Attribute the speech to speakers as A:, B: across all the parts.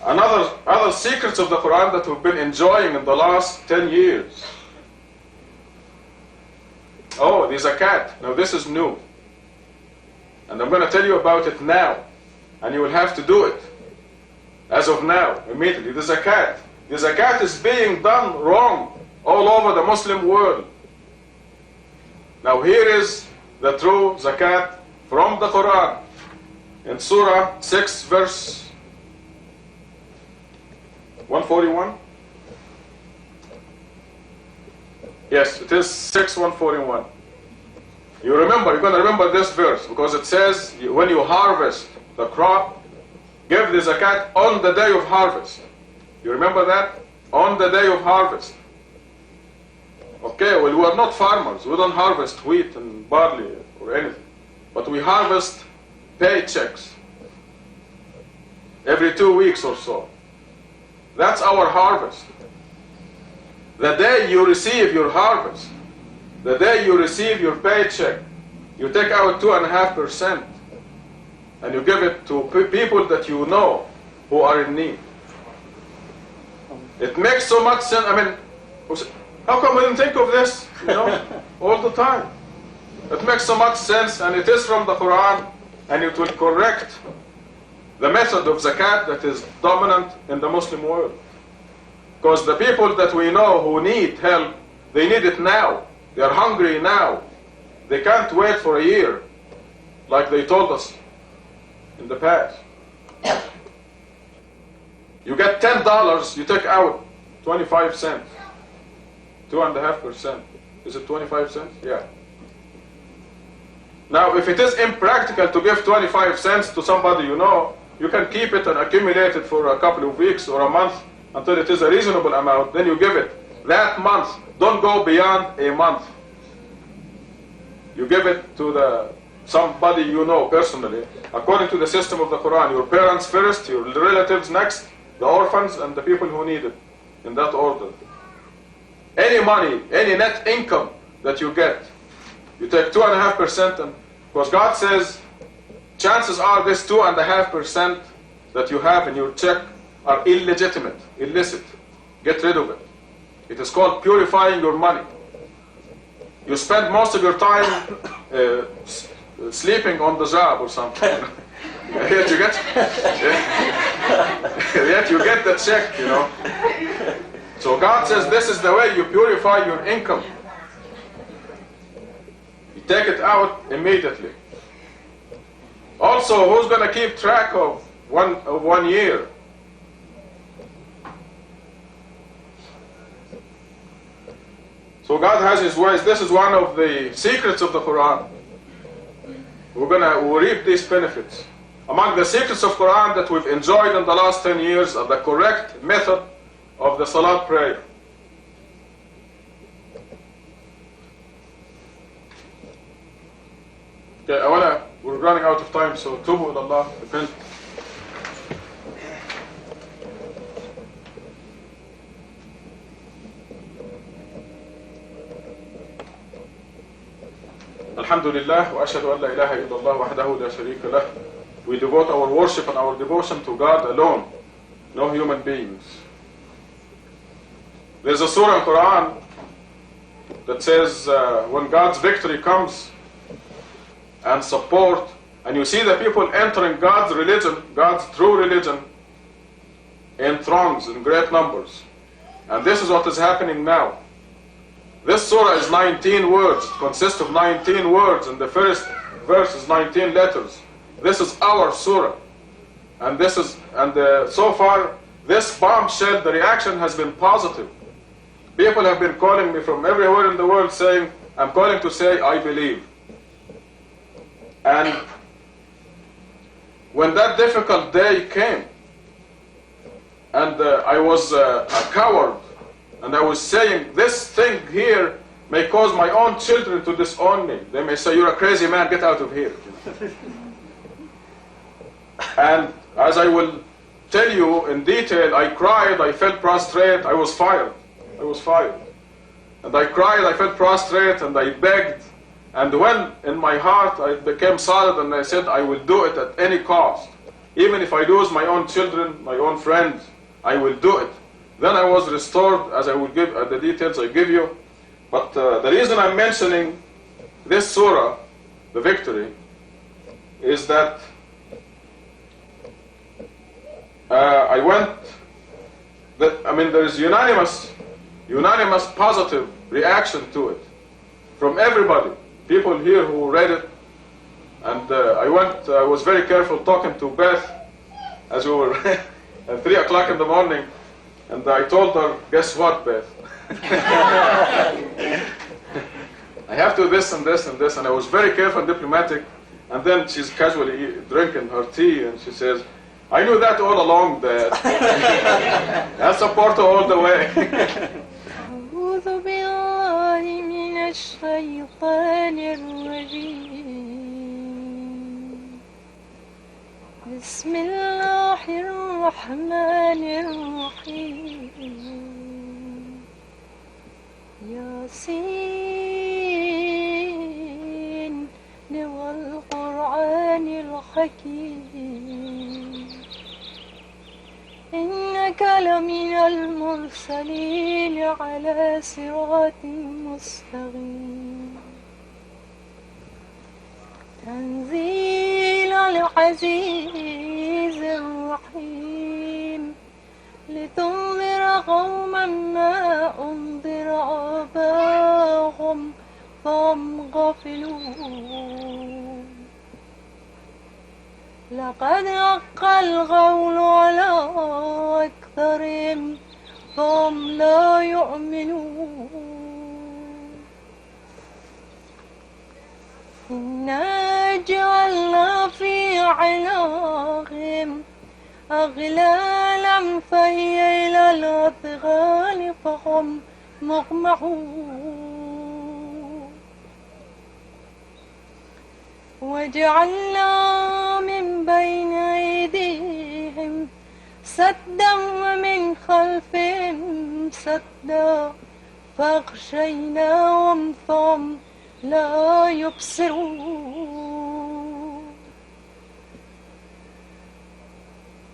A: Other secrets of the Quran that we've been enjoying in the last 10 years. Oh, the zakat. Now this is new. And I'm going to tell you about it now. And you will have to do it. As of now, immediately. The zakat. The zakat is being done wrong all over the Muslim world. Now here is the true zakat from the Quran. In Surah 6 verse 141. Yes, it is 6:141. You're going to remember this verse because it says when you harvest the crop, give the zakat on the day of harvest. You remember that? On the day of harvest. Okay, well, we are not farmers. We don't harvest wheat and barley or anything. But we harvest paychecks every 2 weeks or so. That's our harvest. The day you receive your harvest, the day you receive your paycheck, you take out 2.5% and you give it to people that you know who are in need. It makes so much sense. I mean, how come we didn't think of this, all the time? It makes so much sense, and it is from the Quran, and it will correct the method of zakat that is dominant in the Muslim world. Because the people that we know who need help, they need it now. They are hungry now. They can't wait for a year, like they told us in the past. You get $10, you take out 25 cents. 2.5%. Is it 25 cents? Yeah. Now, if it is impractical to give 25 cents to somebody you know, you can keep it and accumulate it for a couple of weeks or a month until it is a reasonable amount. Then you give it that month. Don't go beyond a month. You give it to somebody you know personally, according to the system of the Quran. Your parents first, your relatives next, the orphans, and the people who need it, in that order. Any money, any net income that you get, you take 2.5%, and because God says, chances are this 2.5% that you have in your check are illegitimate, illicit. Get rid of it. It is called purifying your money. You spend most of your time sleeping on the job or something. Yet you get the check, So God says this is the way you purify your income. You take it out immediately. Also, who's going to keep track of one year? So God has His ways. This is one of the secrets of the Quran. We'll reap these benefits. Among the secrets of Quran that we've enjoyed in the last 10 years are the correct method of the Salat prayer. Okay, we're running out of time, so tubu ila Allah, repent. Alhamdulillah, wa ashhadu an la ilaha illallah wahdahu la sharika lah. We devote our worship and our devotion to God alone, no human beings. There's a surah in Quran that says when God's victory comes and support, and you see the people entering God's religion, God's true religion, in throngs, in great numbers. And this is what is happening now. This surah is 19 words. It consists of 19 words, and the first verse is 19 letters. This is our surah. And so far, this bombshell, the reaction has been positive. People have been calling me from everywhere in the world saying, I'm calling to say, I believe. And when that difficult day came, and I was a coward, and I was saying, this thing here may cause my own children to disown me. They may say, you're a crazy man, get out of here. And as I will tell you in detail, I cried, I felt prostrate, I was fired. And I cried, I felt prostrate, and I begged. And when in my heart I became solid and I said, I will do it at any cost. Even if I lose my own children, my own friends, I will do it. Then I was restored, as I will give the details I give you. But the reason I'm mentioning this surah, the victory, is that there is unanimous positive reaction to it from everybody. People here who read it, and I was very careful talking to Beth as we were at 3 o'clock in the morning, and I told her, guess what, Beth? I have to this and this and this, and I was very careful and diplomatic, and then she's casually drinking her tea, and she says, I knew that all along, Dad. I support her all the way.
B: أعوذ بالله من الشيطان الرجيم بسم الله الرحمن الرحيم ياسين والقرآن الحكيم إنك لمن المرسلين على صراط مستقيم تنزيل العزيز الرحيم لتنذر قوما ما أنذر آباؤهم فهم غافلون لقد حق القول على أكثرهم فهم لا يؤمنون إنا جعلنا في أعناقهم أغلالا فهي إلى الأذقان فهم مقمحون وجعلنا من بين أيديهم سدا ومن خلفهم سدا فأغشيناهم فهم لا يبصرون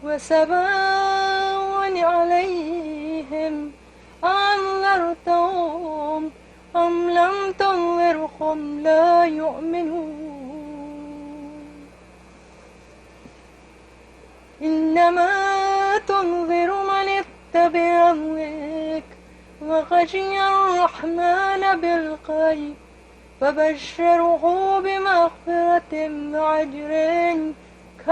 B: وسواء عليهم أنذرتهم أم لم تنذرهم لا يؤمنون إنما تنذر من اتبع الذكر وخشي الرحمن بالغيب فبشره بمغفرة وأجر